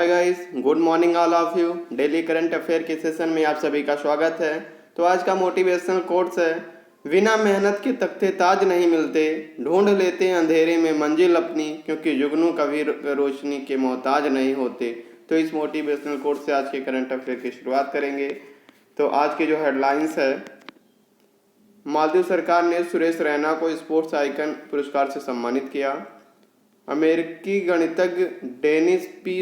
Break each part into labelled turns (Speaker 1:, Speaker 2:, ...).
Speaker 1: Hi guys, good morning all of you. Daily current affair के session में आप सभी का स्वागत है। तो आज का मोटिवेशनल कोट्स है, बिना मेहनत के तख्ते ताज नहीं मिलते, ढूंढ लेते हैं अंधेरे में मंजिल अपनी, क्योंकि जुगनू कभी रोशनी के मोहताज नहीं होते। तो इस मोटिवेशनल कोट से आज के करंट अफेयर की शुरुआत करेंगे। तो आज की जो हेडलाइंस है, मालदीव सरकार ने सुरेश रैना को स्पोर्ट्स आइकन पुरस्कार से सम्मानित किया। अमेरिकी गणितज्ञ डेनिस पी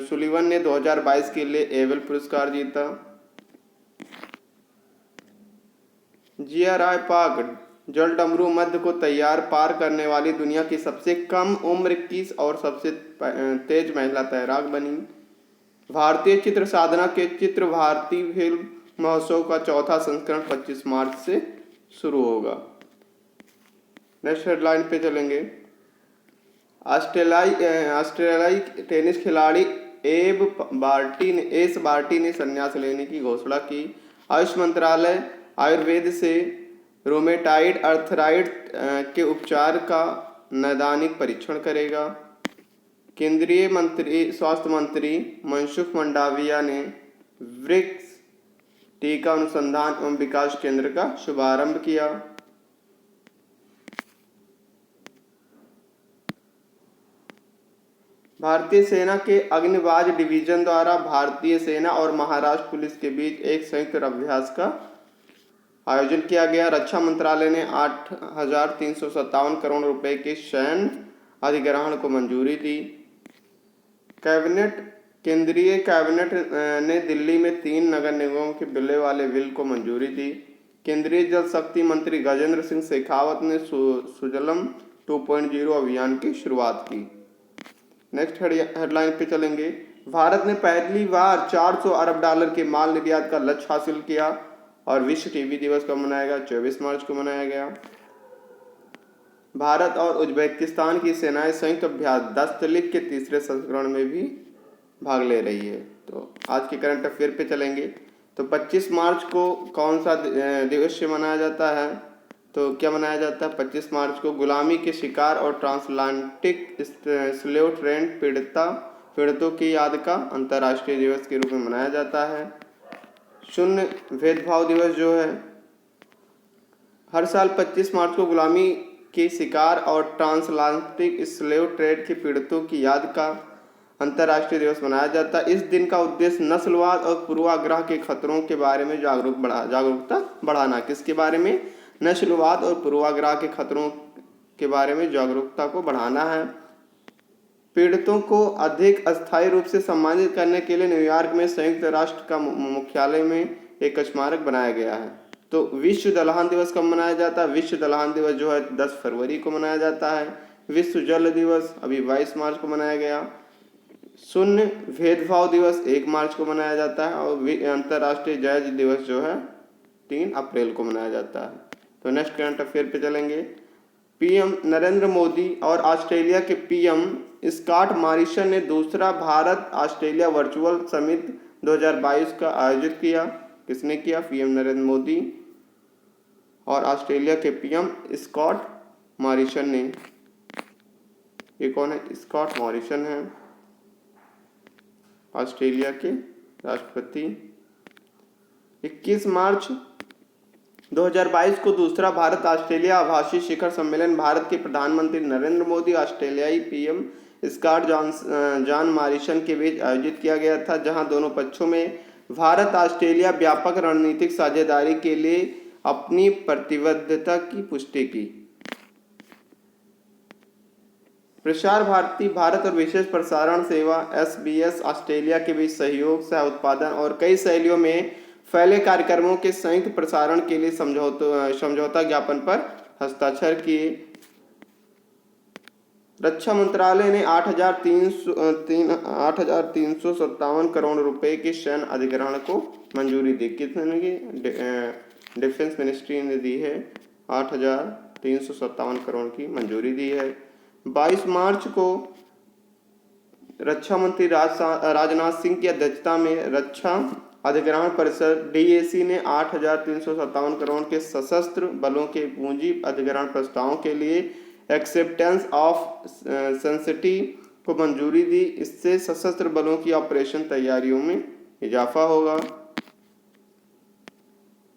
Speaker 1: सुलिवन ने 2022 के लिए एबल पुरस्कार जीता। GRI पाक जल डमरू मध्य को तैयार पार करने वाली दुनिया की सबसे कम उम्र की और सबसे तेज महिला तैराक बनी। भारतीय चित्र साधना के चित्र भारतीय फिल्म महोत्सव का चौथा संस्करण 25 मार्च से शुरू होगा। नेक्स्ट हेडलाइन पे चलेंगे। ऑस्ट्रेलियाई टेनिस खिलाड़ी एस बार्टी ने संन्यास लेने की घोषणा की। आयुष मंत्रालय आयुर्वेद से रोमेटाइड अर्थराइट के उपचार का नैदानिक परीक्षण करेगा। केंद्रीय स्वास्थ्य मंत्री मनसुख मंडाविया ने ब्रिक्स टीका अनुसंधान एवं विकास केंद्र का शुभारंभ किया। भारतीय सेना के अग्निबाज डिवीजन द्वारा भारतीय सेना और महाराष्ट्र पुलिस के बीच एक संयुक्त अभ्यास का आयोजन किया गया। रक्षा मंत्रालय ने 8,357 करोड़ रुपए के सैन्य अधिग्रहण को मंजूरी दी। केंद्रीय कैबिनेट ने दिल्ली में 3 नगर निगमों के विलय वाले बिल को मंजूरी दी। केंद्रीय जल शक्ति मंत्री गजेंद्र सिंह शेखावत ने सुजलम 2.0 अभियान की शुरुआत की। नेक्स्ट हेडलाइन पे चलेंगे। भारत ने पहली बार 400 अरब डॉलर के माल निर्यात का लक्ष्य हासिल किया। और विश्व टीबी दिवस कब मनाया गया? 24 मार्च को मनाया गया। भारत और उज्बेकिस्तान की सेनाएं संयुक्त अभ्यास दस्तलिक के तीसरे संस्करण में भी भाग ले रही है। तो आज के करंट अफेयर पे चलेंगे। तो 25 मार्च को कौन सा दिवस मनाया जाता है? तो क्या मनाया जाता है? 25 मार्च को गुलामी के शिकार और ट्रांसलांटिक स्लेव ट्रेड पीड़ितों की याद का अंतर्राष्ट्रीय दिवस के रूप में मनाया जाता है। शून्य भेदभाव दिवस जो है, हर साल 25 मार्च को गुलामी के शिकार और ट्रांसलांटिक स्लेव ट्रेड के पीड़ितों की याद का अंतर्राष्ट्रीय दिवस मनाया जाता है। इस दिन का उद्देश्य नस्लवाद और पूर्वाग्रह के खतरों के बारे में जागरूकता बढ़ाना। किसके बारे में? नस्लवाद और पूर्वाग्रह के खतरों के बारे में जागरूकता को बढ़ाना है। पीड़ितों को अधिक अस्थायी रूप से सम्मानित करने के लिए न्यूयॉर्क में संयुक्त राष्ट्र का मुख्यालय में एक स्मारक बनाया गया है। तो विश्व दलहन दिवस कब मनाया जाता है? विश्व दलहन दिवस जो है 10 फरवरी को मनाया जाता है। विश्व जल दिवस अभी 22 मार्च को मनाया गया। शून्य भेदभाव दिवस 1 मार्च को मनाया जाता है। और अंतर्राष्ट्रीय जैज दिवस जो है 3 अप्रैल को मनाया जाता है। तो नेक्स्ट करंट अफेयर पे चलेंगे। पीएम नरेंद्र मोदी और ऑस्ट्रेलिया के पीएम स्कॉट मॉरिसन ने दूसरा भारत ऑस्ट्रेलिया वर्चुअल समिट 2022 का आयोजित किया। किसने किया? पीएम नरेंद्र मोदी और ऑस्ट्रेलिया के पीएम स्कॉट मॉरिसन ने। ये कौन है? स्कॉट मॉरिसन है, ऑस्ट्रेलिया के राष्ट्रपति। 21 मार्च 2022 को दूसरा भारत ऑस्ट्रेलिया आभासी शिखर सम्मेलन भारत के प्रधानमंत्री नरेंद्र मोदी ऑस्ट्रेलियाई पीएम स्कॉट जॉन मॉरिसन के बीच आयोजित किया गया था, जहां दोनों पक्षों में भारत ऑस्ट्रेलिया व्यापक रणनीतिक साझेदारी के लिए अपनी प्रतिबद्धता की पुष्टि की। प्रसार भारती भारत और विशेष प्रसारण सेवा SBS ऑस्ट्रेलिया के बीच सहयोग, सह उत्पादन और कई शैलियों में फैले कार्यक्रमों के संयुक्त प्रसारण के लिए समझौता ज्ञापन पर हस्ताक्षर किए। रक्षा मंत्रालय ने 8,357 करोड़ रुपए के सैन्य अधिग्रहण को मंजूरी दी। कितने की? डिफेंस मिनिस्ट्री ने दी है 8,357 करोड़ की मंजूरी दी है। 22 मार्च को रक्षा मंत्री राजनाथ सिंह की अध्यक्षता में रक्षा अधिग्रहण परिषद DAC ने 8,357 करोड़ के सशस्त्र बलों के पूंजी अधिग्रहण प्रस्तावों के लिए एक्सेप्टेंस ऑफ सेंसिटिव को मंजूरी दी। इससे सशस्त्र बलों की ऑपरेशन तैयारियों में इजाफा होगा।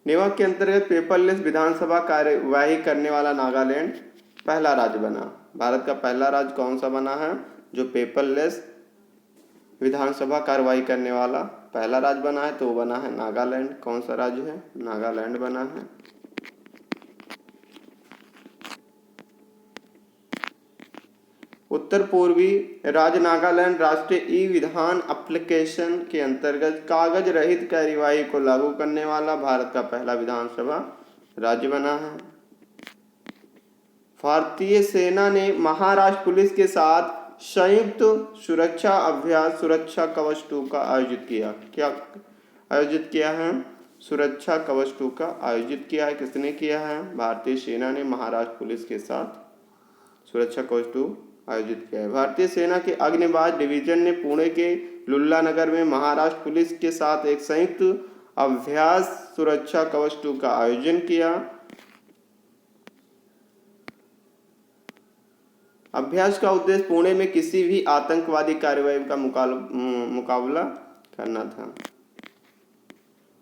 Speaker 1: नेवा के अंतर्गत पेपरलेस विधानसभा कार्यवाही करने वाला नागालैंड पहला राज्य बना। भारत का पहला राज्य कौन सा बना है जो पेपरलेस विधानसभा कार्यवाही करने वाला पहला राज्य बना है? तो वो बना है नागालैंड। कौन सा राज्य है? नागालैंड बना है। उत्तर पूर्वी राज्य नागालैंड राष्ट्रीय ई विधान एप्लीकेशन के अंतर्गत कागज रहित कार्यवाही को लागू करने वाला भारत का पहला विधानसभा राज्य बना है। भारतीय सेना ने महाराष्ट्र पुलिस के साथ संयुक्त सुरक्षा अभ्यास सुरक्षा कवच 2 का आयोजित किया। क्या आयोजित किया है? सुरक्षा कवच 2 का आयोजित किया है। किसने किया है? भारतीय सेना ने महाराष्ट्र पुलिस के साथ सुरक्षा कवच 2 आयोजित किया है। भारतीय सेना के अग्निबाज डिवीजन ने पुणे के लुल्ला नगर में महाराष्ट्र पुलिस के साथ एक संयुक्त अभ्यास सुरक्षा कवच 2 का आयोजन किया। अभ्यास का उद्देश्य पुणे में किसी भी आतंकवादी कार्रवाई का मुकाबला करना था।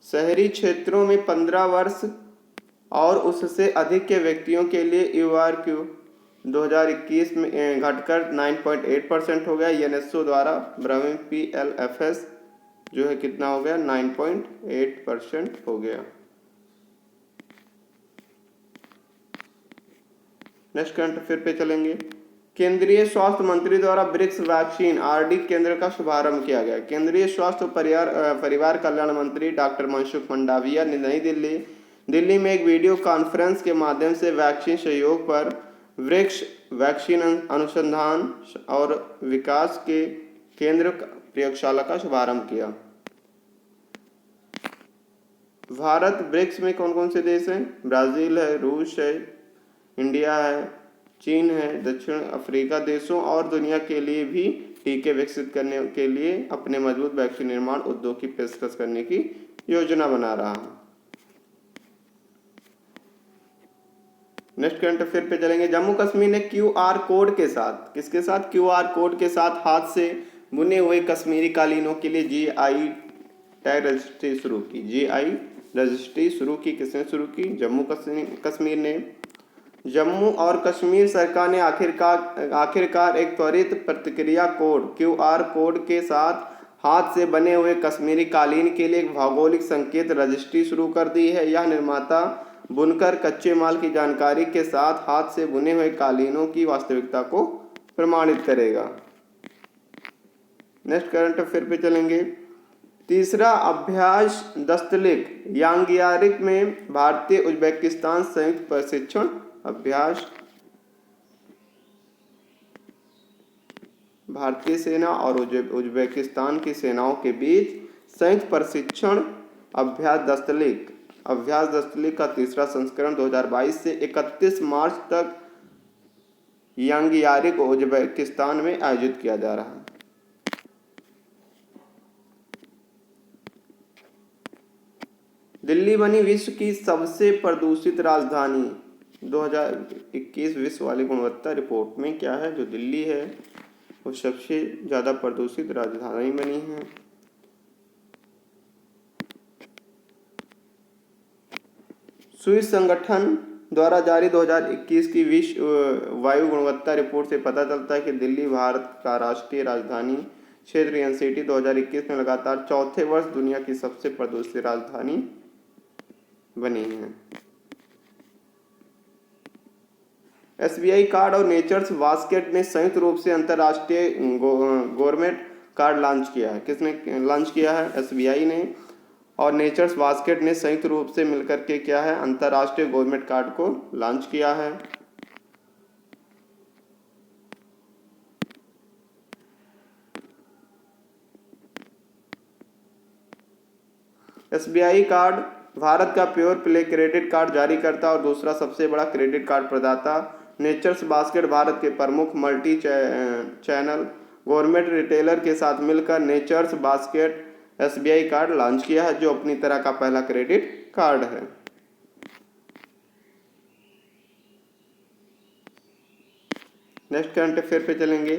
Speaker 1: शहरी क्षेत्रों में 15 वर्ष और उससे अधिक के व्यक्तियों के लिए URQ 2021 में घटकर 9.8% हो गया। यूनेस्को द्वारा ब्राह्मण PLFS जो है कितना हो गया? 9.8% हो गया। नेक्स्ट करंट अफेयर पे चलेंगे। केंद्रीय स्वास्थ्य मंत्री द्वारा ब्रिक्स वैक्सीन RD केंद्र का शुभारंभ किया गया। केंद्रीय स्वास्थ्य परिवार कल्याण मंत्री डॉक्टर मनसुख मंडाविया ने नई दिल्ली में एक वीडियो कॉन्फ्रेंस के माध्यम से वैक्सीन सहयोग पर ब्रिक्स वैक्सीन अनुसंधान और विकास के केंद्र प्रयोगशाला का शुभारंभ किया। भारत ब्रिक्स में कौन कौन से देश हैं? ब्राजील है, रूस है, इंडिया है, चीन है, दक्षिण अफ्रीका देशों और दुनिया के लिए भी टीके विकसित करने के लिए अपने मजबूत वैक्सीन निर्माण उद्योग की पेशकश करने की योजना बना रहा है। नेक्स्ट करंट अफेयर पे चलेंगे। जम्मू कश्मीर ने QR कोड के साथ, किसके साथ? QR कोड के साथ हाथ से बुने हुए कश्मीरी कालीनों के लिए GI टैग रजिस्ट्री शुरू की। GI रजिस्ट्री शुरू की। किसने शुरू की? जम्मू कश्मीर ने। जम्मू और कश्मीर सरकार ने आखिरकार एक त्वरित प्रतिक्रिया कोड QR कोड के साथ हाथ से बने हुए कश्मीरी कालीन के लिए एक भौगोलिक संकेत रजिस्ट्री शुरू कर दी है। यह निर्माता बुनकर कच्चे माल की जानकारी के साथ हाथ से बुने हुए कालीनों की वास्तविकता को प्रमाणित करेगा। नेक्स्ट करंट अफेयर पे चलेंगे। तीसरा अभ्यास दस्तलिक यांगियारिक में भारतीय उज्बेकिस्तान संयुक्त प्रशिक्षण अभ्यास। भारतीय सेना और उज्बेकिस्तान की सेनाओं के बीच संयुक्त प्रशिक्षण अभ्यास दस्तलिक का तीसरा संस्करण 2022 से 31 मार्च तक यांगियारिक उज्बेकिस्तान में आयोजित किया जा रहा है। दिल्ली बनी विश्व की सबसे प्रदूषित राजधानी। 2021 विश्व वाली गुणवत्ता रिपोर्ट में क्या है? जो दिल्ली है वो सबसे ज़्यादा प्रदूषित राजधानी बनी है। स्विस संगठन द्वारा जारी 2021 की विश्व वायु गुणवत्ता रिपोर्ट से पता चलता है कि दिल्ली भारत का राष्ट्रीय राजधानी क्षेत्र NCT 2021 में लगातार चौथे वर्ष दुनिया की सबसे प्रदूषित राजधानी बनी है। SBI कार्ड और नेचर्स बास्केट ने संयुक्त रूप से अंतर्राष्ट्रीय गवर्नमेंट कार्ड लॉन्च किया है। किसने लॉन्च किया है? SBI ने और नेचर्स बास्केट ने संयुक्त रूप से मिलकर के क्या है? अंतर्राष्ट्रीय गवर्नमेंट कार्ड को लॉन्च किया है। SBI कार्ड भारत का प्योर प्ले क्रेडिट कार्ड जारी करता और दूसरा सबसे बड़ा क्रेडिट कार्ड प्रदाता। नेचर्स बास्केट भारत के प्रमुख मल्टी चैनल गवर्नमेंट रिटेलर के साथ मिलकर natures basket SBI card launch किया है, जो अपनी तरह का पहला क्रेडिट कार्ड है। नेक्स्ट करंट अफेयर पे चलेंगे।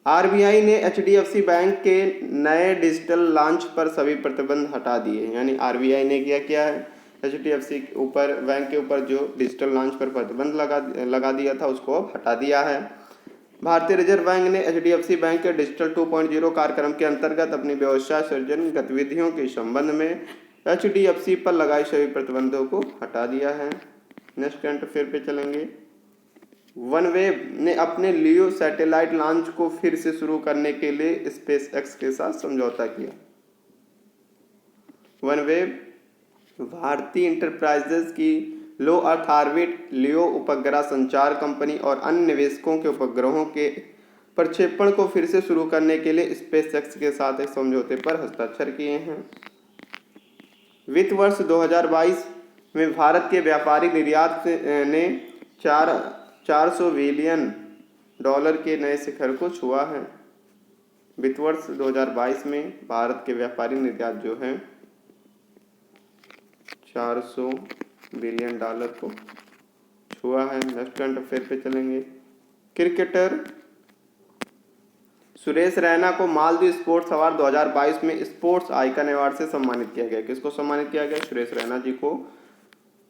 Speaker 1: आरबीआई ने एचडीएफसी बैंक के नए डिजिटल लॉन्च पर सभी प्रतिबंध हटा दिए। यानी आरबीआई ने क्या है, एचडीएफसी के ऊपर, बैंक के ऊपर जो डिजिटल लॉन्च पर प्रतिबंध लगा दिया था उसको अब हटा दिया है। भारतीय रिजर्व बैंक ने एचडीएफसी बैंक के डिजिटल 2.0 कार्यक्रम के अंतर्गत अपनी व्यवसाय सृजन गतिविधियों के संबंध में एचडीएफसी पर लगाए सभी प्रतिबंधों को हटा दिया है। नेक्स्ट करंट अफेयर पे चलेंगे। वनवेव ने अपने लियो सैटेलाइट लॉन्च को फिर से शुरू करने के लिए स्पेस एक्स के साथ समझौता किया। वनवेव भारतीय इंटरप्राइजेज की लो अर्थ ऑर्बिट लियो उपग्रह संचार कंपनी और अन्य निवेशकों के उपग्रहों के प्रक्षेपण को फिर से शुरू करने के लिए स्पेस एक्स के साथ एक समझौते पर हस्ताक्षर किए हैं। वित्त वर्ष 2022 में भारत के व्यापारी निर्यात ने 400 बिलियन डॉलर के नए शिखर को छुआ है। वित्त वर्ष 2022 में भारत के व्यापारी निर्यात जो है 400 बिलियन डॉलर को छुआ है। नेक्स्ट करंट अफेयर पे चलेंगे। क्रिकेटर सुरेश रैना को मालदीव स्पोर्ट्स अवार्ड 2022 में स्पोर्ट्स आइकन अवार्ड से सम्मानित किया गया। किसको सम्मानित किया गया? सुरेश रैना जी को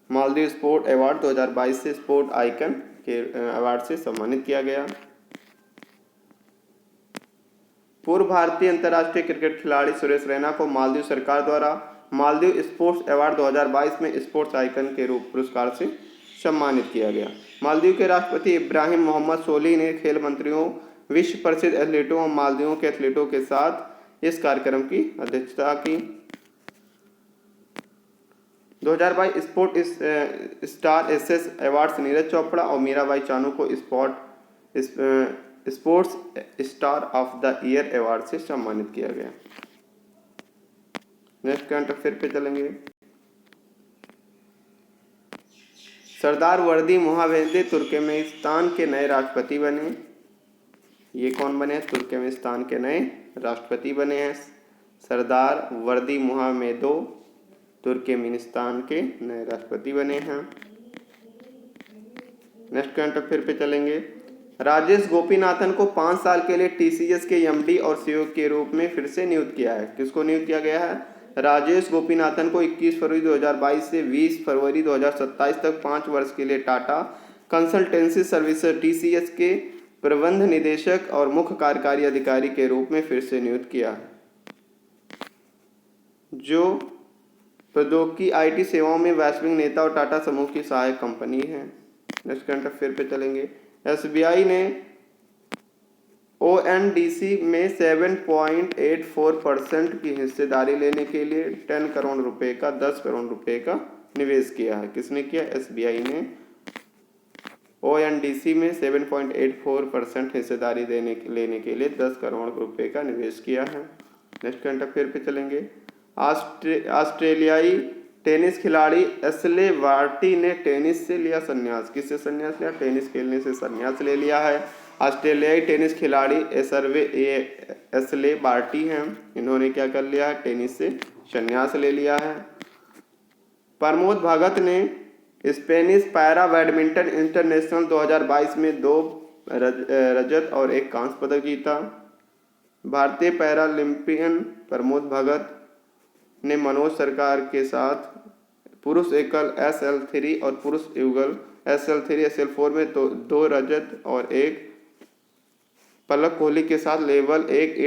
Speaker 1: मालदीव स्पोर्ट अवार्ड 2022 से स्पोर्ट आइकन के अवार्ड से सम्मानित किया गया। पूर्व भारतीय अंतर्राष्ट्रीय क्रिकेट खिलाड़ी सुरेश रैना को मालदीव सरकार द्वारा मालदीव स्पोर्ट्स अवार्ड 2022 में स्पोर्ट्स आइकन के रूप पुरस्कार से सम्मानित किया गया। मालदीव के राष्ट्रपति इब्राहिम मोहम्मद सोलिह ने खेल मंत्रियों, विश्व प्रसिद्ध एथलीटों और मालदीवों के एथलीटों के साथ इस कार्यक्रम की अध्यक्षता की। 2022 sport star aces awards Neeraj Chopra और मीराबाई चानू को sports star of the year award से सम्मानित किया गया। नेक्स्ट करंट अफेयर पे चलेंगे। सरदार वर्दी मोहावेदे तुर्कमेनिस्तान के नए राष्ट्रपति बने। ये कौन बने? तुर्कमेनिस्तान के नए राष्ट्रपति बने हैं सरदार वर्दी मोहामेदो, तुर्कमेनिस्तान के नए राष्ट्रपति बने हैं। नेक्स्ट करंट अफेयर पे चलेंगे। राजेश गोपीनाथन को 5 साल के लिए टीसीएस के एमडी और सीईओ के रूप में फिर से नियुक्त किया है। किसको नियुक्त किया गया है? राजेश गोपीनाथन को 21 फरवरी 2022 से 20 फरवरी 2027 तक 5 वर्ष के लिए टाटा कंसल्टेंसी सर्विसेज टीसीएस के प्रबंध निदेशक और मुख्य कार्यकारी अधिकारी के रूप में फिर से नियुक्त किया है, जो प्रौद्योगिकी आईटी सेवाओं में वैश्विक नेता और टाटा समूह की सहायक कंपनी है। नेक्स्ट करंट अफेयर पे चलेंगे। एसबीआई ने ओएनडीसी में 7.84% की हिस्सेदारी लेने के लिए 10 करोड़ रुपए का 10 करोड़ रुपए का निवेश किया है। किसने किया? एसबीआई ने ओएनडीसी में 7.84% हिस्सेदारी लेने के लिए 10 करोड़ रुपए का निवेश किया है। नेक्स्ट करंट अफेयर पे चलेंगे। ऑस्ट्रेलियाई टेनिस खिलाड़ी एशले बार्टी ने टेनिस से लिया संन्यास। किससे संन्यास लिया? टेनिस खेलने से संन्यास ले लिया है। ऑस्ट्रेलियाई टेनिस खिलाड़ी एशले बार्टी हैं, इन्होंने क्या कर लिया है? टेनिस से संन्यास ले लिया है। प्रमोद भगत ने स्पेनिश पैरा बैडमिंटन इंटरनेशनल 2022 में 2 रजत और 1 कांस्य पदक जीता। भारतीय पैरालंपियन प्रमोद भगत ने मनोज सरकार के साथ पुरुष एकल SL3 और पुरुष युगल SL3 SL4 में 2 रजत और 1, पलक कोहली के साथ लेवल 1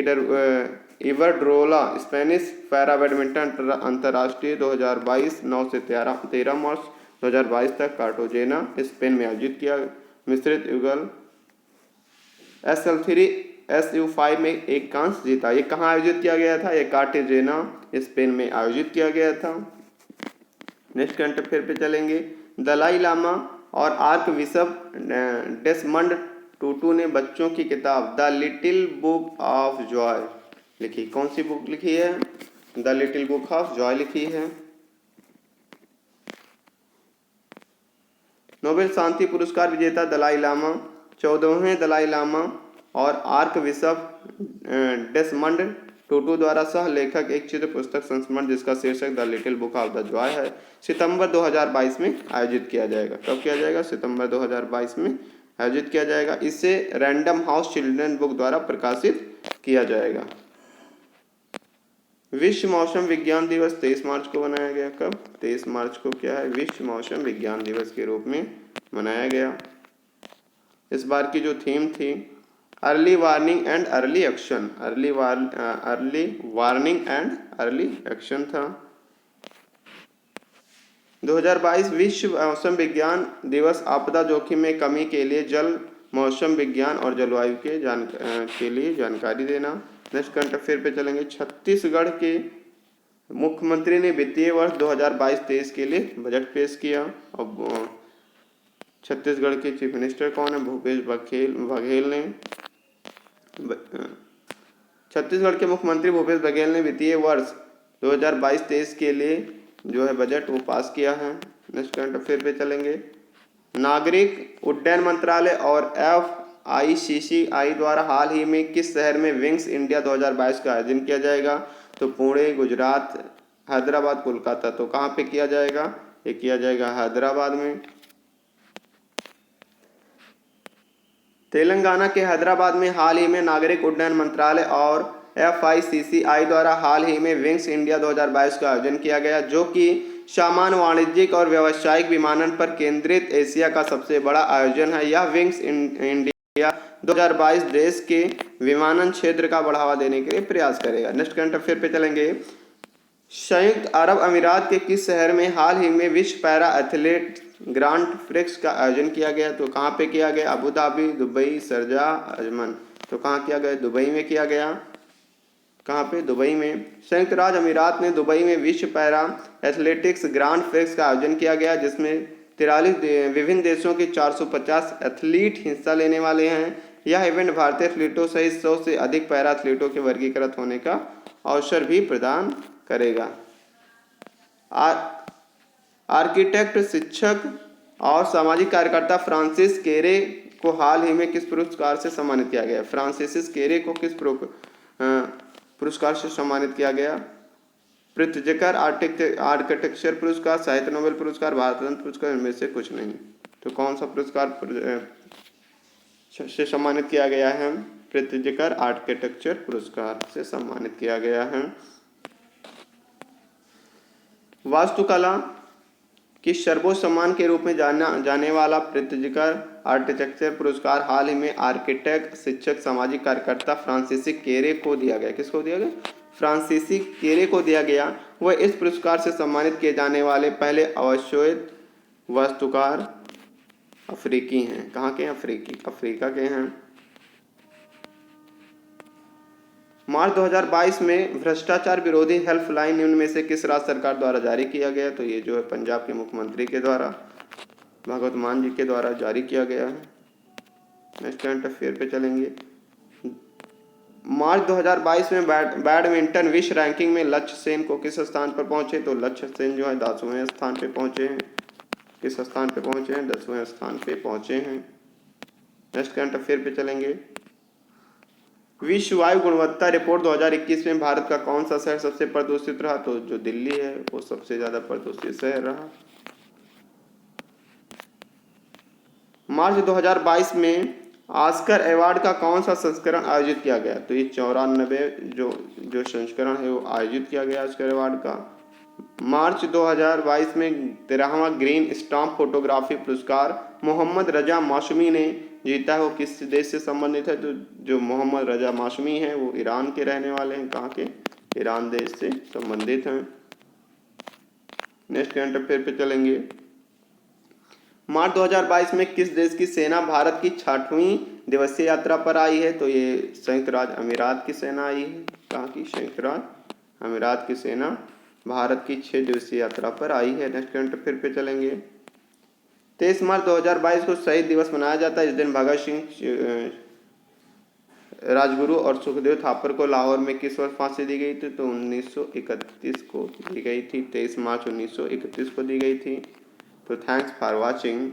Speaker 1: इबरड्रोला स्पेनिश पैरा बैडमिंटन अंतर्राष्ट्रीय 2022 9 से 13 मार्च 2022 तक कार्टाजेना स्पेन में आयोजित किया। मिश्रित युगल SL3 SU5 में 1 कांस्य जीता। ये कहाँ आयोजित किया गया था? ये कार्टाजेना स्पेन में आयोजित किया गया था। नेक्स्ट करंट अफेयर पे चलेंगे। दलाई लामा और आर्क बिशप डेसमंड टूटू ने बच्चों की किताब the little book of Joy लिखी। कौन सी बुक लिखी है? The little book of Joy लिखी है। नोबेल शांति पुरस्कार विजेता दलाई लामा, 14वें दलाई लामा और आर्क बिशप डेसमंड टूटू द्वारा सह लेखक एक चित्र पुस्तक संस्मरण जिसका शीर्षक the little book of the Joy है, सितंबर 2022 में आयोजित किया जाएगा। कब किया जाएगा? सितंबर 2022 में आयोजित किया जाएगा। इसे रैंडम हाउस चिल्ड्रन बुक द्वारा प्रकाशित किया जाएगा। विश्व मौसम विज्ञान दिवस 23 मार्च को मनाया गया। कब? 23 मार्च को क्या है? विश्व मौसम विज्ञान दिवस के रूप में मनाया गया। इस बार की जो थीम थी early warning and early action, early warning and early action था। 2022 विश्व मौसम विज्ञान दिवस आपदा जोखिम में कमी के लिए जल, मौसम विज्ञान और जलवायु के लिए जानकारी देना। नेक्स्ट करंट अफेयर पे चलेंगे। छत्तीसगढ़ के मुख्यमंत्री ने वित्तीय वर्ष 2022-23 के लिए बजट पेश किया। अब छत्तीसगढ़ के चीफ मिनिस्टर कौन है? भूपेश बघेल ने छत्तीसगढ़ के मुख्यमंत्री भूपेश बघेल ने वित्तीय वर्ष 2022-23 के लिए जो है बजट वो पास किया है। नेक्स्ट करंट अफेयर पे चलेंगे। नागरिक उड्डयन मंत्रालय और FICCI द्वारा हाल ही में किस शहर में विंग्स इंडिया 2022 का आयोजन किया जाएगा? तो पुणे, गुजरात, हैदराबाद, कोलकाता। तो कहाँ पे किया जाएगा? ये किया जाएगा हैदराबाद में। तेलंगाना के हैदराबाद में हाल ही में नागरिक उड्डयन मंत्रालय और FICCI द्वारा हाल ही में विंग्स इंडिया 2022 का आयोजन किया गया, जो कि सामान्य वाणिज्यिक और व्यावसायिक विमानन पर केंद्रित एशिया का सबसे बड़ा आयोजन है। यह विंग्स इंडिया 2022 देश के विमानन क्षेत्र का बढ़ावा देने के लिए प्रयास करेगा। नेक्स्ट करंट अफेयर पे चलेंगे। संयुक्त अरब अमीरात के किस शहर में हाल ही में विश्व पैरा एथलीट ग्रांड प्रिक्स का आयोजन किया गया? तो कहाँ पे किया गया? Abu Dhabi, Dubai, Sharjah, Ajman. तो कहाँ किया गया? दुबई में किया गया। कहाँ पे? दुबई में। संयुक्त राज्य अमीरात में दुबई में विश्व पैरा एथलेटिक्स ग्रांड प्रिक्स का आयोजन किया गया, जिसमें 43 विभिन्न देशों के 450 एथलीट हिस्सा लेने वाले हैं। यह इवेंट भारतीय एथलीटों सहित 100 से अधिक पैरा एथलीटों के वर्गीकृत होने का अवसर भी प्रदान करेगा। आर्किटेक्ट, शिक्षक और सामाजिक कार्यकर्ता फ्रांसिस केरे को हाल ही में किस पुरस्कार से सम्मानित किया गया? फ्रांसिस केरे को किस पुरस्कार से सम्मानित किया गया? प्रित्जकर आर्किटेक्चर पुरस्कार, साहित्य नोबेल पुरस्कार, भारत रत्न पुरस्कार, इनमें से कुछ नहीं। तो कौन सा पुरस्कार से सम्मानित किया गया है? प्रित्जकर आर्किटेक्चर पुरस्कार से सम्मानित किया गया है। वास्तुकला की सर्वोच्च सम्मान के रूप में जाना जाने वाला प्रित्जकर आर्किटेक्चर पुरस्कार हाल ही में आर्किटेक्ट, शिक्षक, सामाजिक कार्यकर्ता फ्रांसिस केरे को दिया गया। किसको दिया गया? फ्रांसिस केरे को दिया गया। वह इस पुरस्कार से सम्मानित किए जाने वाले पहले अवशोषित वास्तुकार अफ्रीकी हैं। कहाँ के? अफ्रीका के हैं। मार्च 2022 में भ्रष्टाचार विरोधी हेल्पलाइन निम्न में से किस राज्य सरकार द्वारा जारी किया गया? तो ये जो है पंजाब के मुख्यमंत्री के द्वारा, भगवंत मान जी के द्वारा जारी किया गया है। नेक्स्ट करंट अफेयर पे चलेंगे। मार्च 2022 में बैडमिंटन विश्व रैंकिंग में लक्ष्य सेन को किस स्थान पर पहुंचे? तो लक्ष्य सेन जो है 10वें स्थान पे पहुंचे हैं। किस स्थान पे पहुंचे हैं? 10वें स्थान पे पहुंचे हैं। नेक्स्ट करंट अफेयर पे चलेंगे। विश्व वायु गुणवत्ता रिपोर्ट 2021 में भारत का कौन सा शहर सबसे प्रदूषित रहा? तो जो दिल्ली है वो सबसे ज्यादा प्रदूषित शहर रहा। मार्च 2022 में ऑस्कर अवार्ड का कौन सा संस्करण आयोजित किया गया? तो ये 94 जो संस्करण है वो आयोजित किया गया ऑस्कर अवार्ड का। मार्च 2022 में 13वां ग्रीन स्टाम्प फोटोग्राफी पुरस्कार मोहम्मद रजा मासूमी ने जीता है। वो किस देश से संबंधित है? तो जो मोहम्मद रजा मासूमी हैं वो ईरान के रहने वाले हैं। कहाँ के? ईरान देश से संबंधित हैं। नेक्स्ट करंट अफेयर पे चलेंगे। मार्च 2022 में किस देश की सेना भारत की 60वीं दिवसीय यात्रा पर आई है? तो ये संयुक्त राज्य अमीरात की सेना आई है। कहाँ की? संयुक्त राज्य अमीरात की सेना भारत की 6 दिवसीय यात्रा पर आई है। नेक्स्ट करंट अफेयर पे चलेंगे। 23 मार्च 2022 को शहीद दिवस मनाया जाता है। इस दिन भगत सिंह, राजगुरु और सुखदेव थापर को लाहौर में किस वर्ष फांसी दी गई थी? तो 1931 को दी गई थी। 23 मार्च 1931 को दी गई थी। तो थैंक्स फॉर वॉचिंग।